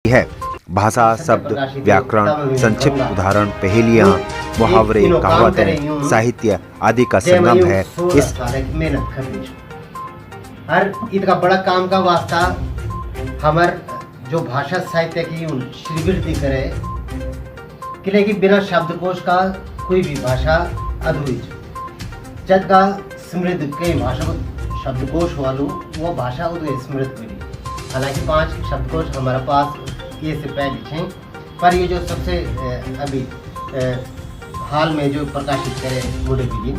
है। भाषा, शब्द, व्याकरण, संक्षिप्त उदाहरण, पहेलियाँ, मुहावरे, कहावतें, साहित्य आदि का संगम है। इस मेहनत करनी हर इनका बड़ा काम का वास्ता हमार जो भाषा साहित्य की श्रीवृद्धि करे किले की बिना शब्दकोश का कोई भी भाषा अधूरी जद का समृद्ध कई भाषा शब्दकोश वालों वो भाषा उदय समृद्ध हुई। हालांकि 5 शब्दकोश हमारे पास ये से पहले थे, पर ये जो सबसे अभी हाल में जो प्रकाशित करे बूढ़े बिगिन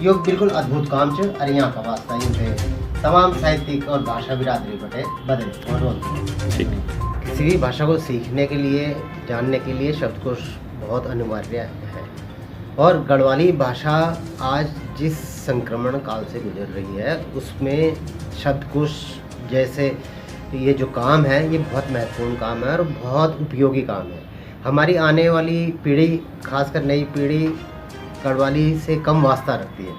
यो बिल्कुल अद्भुत काम छ। और यहाँ का वास्ता यूँ तमाम साहित्यिक और भाषा बिरादरी बटे बदल और किसी भी भाषा को सीखने के लिए जानने के लिए शब्दकोश बहुत अनिवार्य है। और गढ़वाली भाषा आज जिस संक्रमण काल से गुजर रही है उसमें शब्दकोश जैसे ये जो काम है ये बहुत महत्वपूर्ण काम है और बहुत उपयोगी काम है। हमारी आने वाली पीढ़ी खासकर नई पीढ़ी गढ़वाली से कम वास्ता रखती है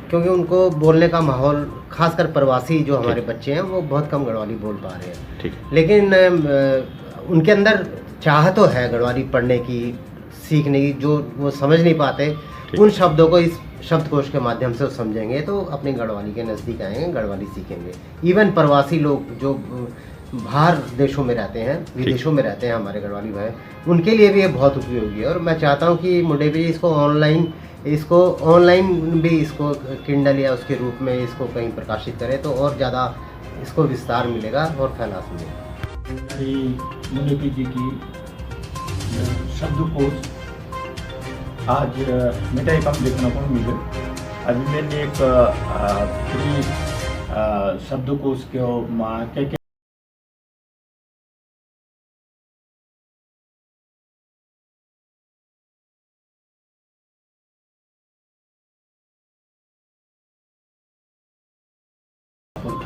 क्योंकि उनको बोलने का माहौल खासकर प्रवासी जो हमारे बच्चे हैं वो बहुत कम गढ़वाली बोल पा रहे हैं। ठीक। लेकिन उनके अंदर चाह तो है गढ़वाली पढ़ने की सीखने की, जो वो समझ नहीं पाते उन शब्दों को इस शब्दकोश के माध्यम से समझेंगे तो अपनी गढ़वाली के नज़दीक आएंगे, गढ़वाली सीखेंगे। इवन प्रवासी लोग जो बाहर देशों में रहते हैं, विदेशों में रहते हैं हमारे गढ़वाली भाई, उनके लिए भी ये बहुत उपयोगी है। और मैं चाहता हूँ कि मुंडे भी इसको ऑनलाइन भी इसको किंडल या उसके रूप में इसको कहीं प्रकाशित करें तो और ज़्यादा इसको विस्तार मिलेगा और फैलाव मिलेगा। मुंडे जी की शब्दकोश आज मिठाई कम देखने को मिले। अभी मैंने एक पूरी शब्दकोश के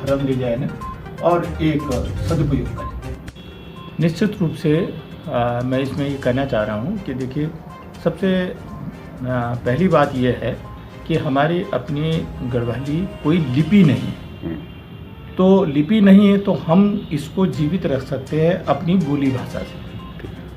धर्म डिजाइन और एक सदुपयोग करें। निश्चित रूप से मैं इसमें ये कहना चाह रहा हूँ कि देखिए सबसे पहली बात यह है कि हमारी अपनी गढ़वाली कोई लिपि नहीं है। तो लिपि नहीं है तो हम इसको जीवित रख सकते हैं अपनी बोली भाषा से,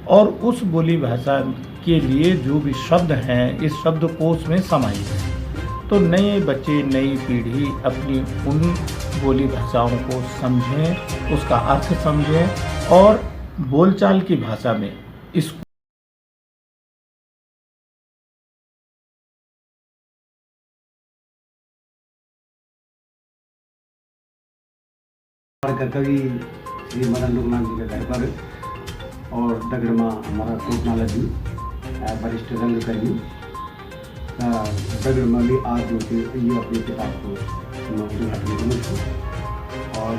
और उस बोली भाषा के लिए जो भी शब्द हैं इस शब्दकोश में समाहित हैं। तो नए बच्चे नई पीढ़ी अपनी उन बोली भाषाओं को समझें, उसका अर्थ समझें और बोलचाल की भाषा में इसको कवि श्री मदन लोकनाथ जी के घर पर और दगड़मा हमारा कोटनाला जी वरिष्ठ रंगकर्मी दगड़मा भी आज जो ये अपनी किताब को उद्घाटन करने और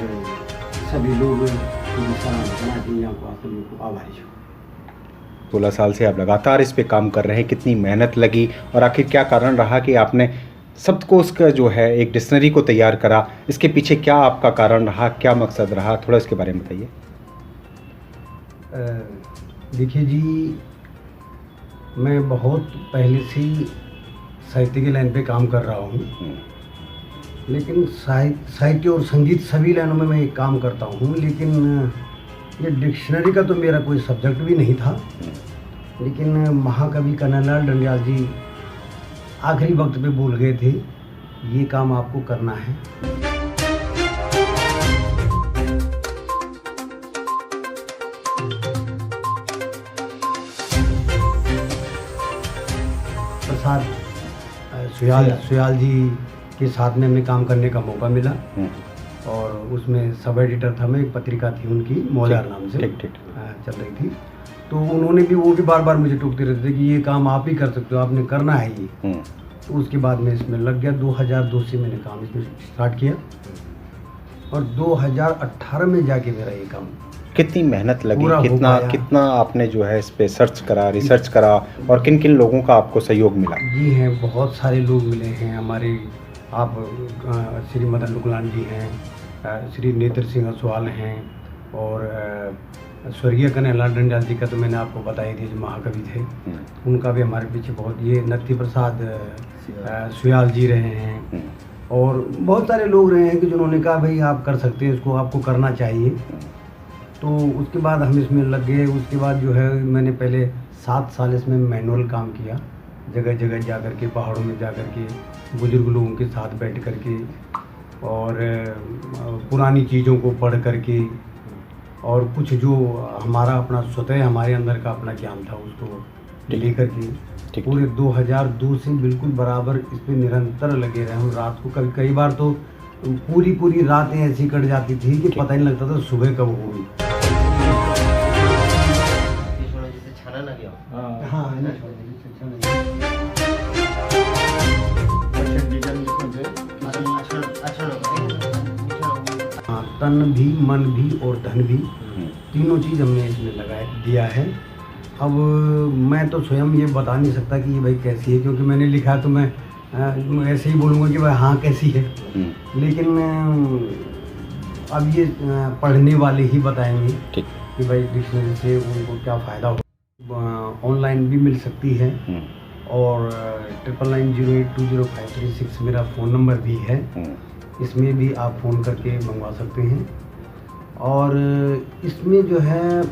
सभी लोग सराहना की यहाँ को आभारी हूँ। 16 साल से आप लगातार इस पे काम कर रहे हैं, कितनी मेहनत लगी और आखिर क्या कारण रहा कि आपने शब्दकोश का जो है एक डिक्शनरी को तैयार करा? इसके पीछे क्या आपका कारण रहा, क्या मकसद रहा, थोड़ा इसके बारे में बताइए। देखिए जी, मैं बहुत पहले से ही साहित्य की लाइन पे काम कर रहा हूँ, लेकिन साहित्य और संगीत सभी लाइनों में मैं काम करता हूँ। लेकिन ये डिक्शनरी का तो मेरा कोई सब्जेक्ट भी नहीं था। लेकिन महाकवि कन्हैयालाल डंडियाल जी आखिरी वक्त पे बोल गए थे ये काम आपको करना है। प्रसाद सुयाल जी के साथ में हमें काम करने का मौका मिला और उसमें सब एडिटर था मैं, एक पत्रिका थी उनकी मौलार नाम से चल रही थी। तो उन्होंने भी वो भी बार बार मुझे टोकते रहते थे कि ये काम आप ही कर सकते हो, आपने करना है ये। तो उसके बाद मैं इसमें लग गया। 2002 से मैंने काम इसमें स्टार्ट किया और 2018 में जाके मेरा ये काम कितनी मेहनत लगी, कितना आपने जो है इस पे सर्च करा, रिसर्च करा और किन किन लोगों का आपको सहयोग मिला? जी हैं, बहुत सारे लोग मिले हैं हमारे। आप श्री मदन लोकनाथ जी हैं, श्री नेत्र सिंह असवाल हैं और स्वर्गीय कन्हैयालाल डंडियाल जी का तो मैंने आपको बताया थी जो महाकवि थे, उनका भी हमारे पीछे बहुत, ये नत्थी प्रसाद सुयाल जी रहे हैं और बहुत सारे लोग रहे हैं कि जिन्होंने कहा भाई आप कर सकते हैं इसको, आपको करना चाहिए। तो उसके बाद हम इसमें लग गए। उसके बाद जो है मैंने पहले 7 साल इसमें मैनुअल काम किया, जगह जगह जा कर के, पहाड़ों में जा कर के, बुजुर्ग लोगों के साथ बैठ कर के, और पुरानी चीज़ों को पढ़ कर के, और कुछ जो हमारा अपना स्वतः हमारे अंदर का अपना ज्ञान था उसको लेकर के पूरे 2002 से बिल्कुल बराबर इस पर निरंतर लगे रहे हम। रात को कई बार तो पूरी रातें ऐसी कट जाती थी कि पता ही नहीं लगता था सुबह कब होगी। हाँ, तन भी, मन भी और धन भी, तीनों चीज़ हमने इसमें लगा दिया है। अब मैं तो स्वयं ये बता नहीं सकता कि ये भाई कैसी है, क्योंकि मैंने लिखा है तो मैं ऐसे ही बोलूँगा कि भाई हाँ कैसी है, लेकिन अब ये पढ़ने वाले ही बताएंगे कि भाई डिक्शनरी से उनको क्या फ़ायदा हो। ऑनलाइन भी मिल सकती है, और 9990820536 मेरा फ़ोन नंबर भी है, इसमें भी आप फ़ोन करके मंगवा सकते हैं। और इसमें जो है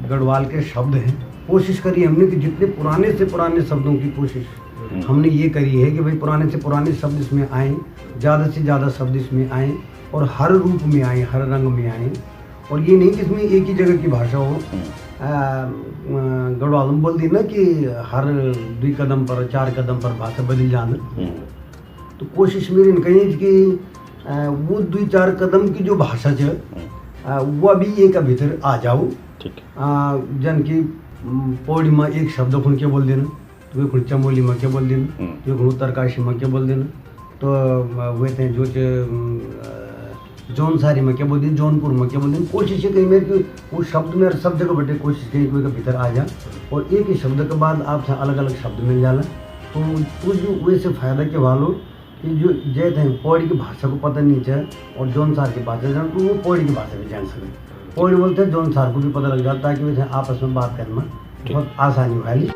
गढ़वाल के शब्द हैं, कोशिश करी हमने कि जितने पुराने से पुराने शब्दों की कोशिश हमने ये करी है कि भाई पुराने से पुराने शब्द इसमें आएँ, ज़्यादा से ज़्यादा शब्द इसमें आएँ, और हर रूप में आएँ, हर रंग में आएँ। और ये नहीं कि इसमें एक ही जगह की भाषा हो। गढ़वाल में बोल दी ना कि हर 2 कदम पर 4 कदम पर भाषा बदल जाना, तो कोशिश मेरी कही कि वो 2-4 कदम की जो भाषा है वो अभी एक भीतर आ जाओ। जन की पौड़ी में एक शब्द खुण के बोल देना, तो वे खुण चमोली में के बोल देना, तो वे खुण उत्तरकाशी में के बोल देना, तो वे थे जो जौनसारी में क्या बोल दी, जौनपुर में क्या बोल दी। कोशिश है कहीं मेरे की वो शब्द में सब जगह बैठे कोशिश कहीं कोई का भीतर आ जा, और एक ही शब्द के बाद आपसे अलग अलग शब्द मिल जाला। तो जो वैसे फ़ायदा के वालों कि जो जैसे हैं पौड़ी की भाषा को पता नहीं है और जौनसार की भाषा जान, तो वो पौड़ी की भाषा भी जान सके। पौड़ी बोलते हैं जौनसार को भी पता लग जाता है, ताकि वैसे आपस में बात करना बहुत आसानी वाली।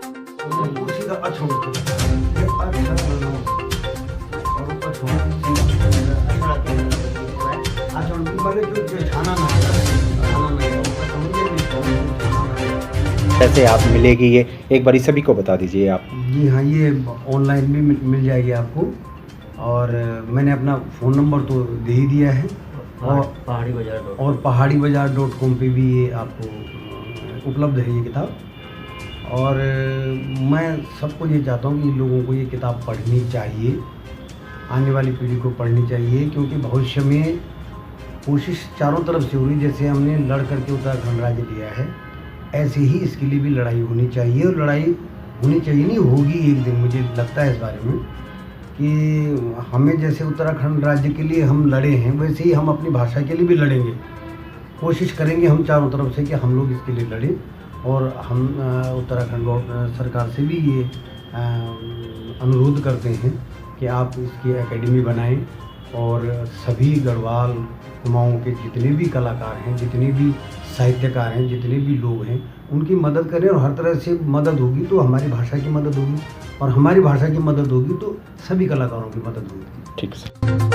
कैसे आप मिलेगी ये एक बारी सभी को बता दीजिए आप। जी हाँ, ये ऑनलाइन भी मिल जाएगी आपको, और मैंने अपना फ़ोन नंबर तो दे ही दिया है, और पहाड़ी बाजार.com पे भी ये आपको उपलब्ध है ये किताब। और मैं सबको ये चाहता हूँ कि लोगों को ये किताब पढ़नी चाहिए, आने वाली पीढ़ी को पढ़नी चाहिए, क्योंकि भविष्य में कोशिश चारों तरफ से हो रही। जैसे हमने लड़ करके उत्तराखंड राज्य लिया है, ऐसे ही इसके लिए भी लड़ाई होनी चाहिए, और लड़ाई होनी चाहिए नहीं होगी एक दिन, मुझे लगता है इस बारे में कि हमें जैसे उत्तराखंड राज्य के लिए हम लड़े हैं, वैसे ही हम अपनी भाषा के लिए भी लड़ेंगे। कोशिश करेंगे हम चारों तरफ से कि हम लोग इसके लिए लड़ें, और हम उत्तराखंड सरकार से भी ये अनुरोध करते हैं कि आप इसकी एकेडमी बनाएं, और सभी गढ़वाल कुमाऊं के जितने भी कलाकार हैं, जितने भी साहित्यकार हैं, जितने भी लोग हैं, उनकी मदद करें। और हर तरह से मदद होगी तो हमारी भाषा की मदद होगी, और हमारी भाषा की मदद होगी तो सभी कलाकारों की मदद होगी। ठीक है।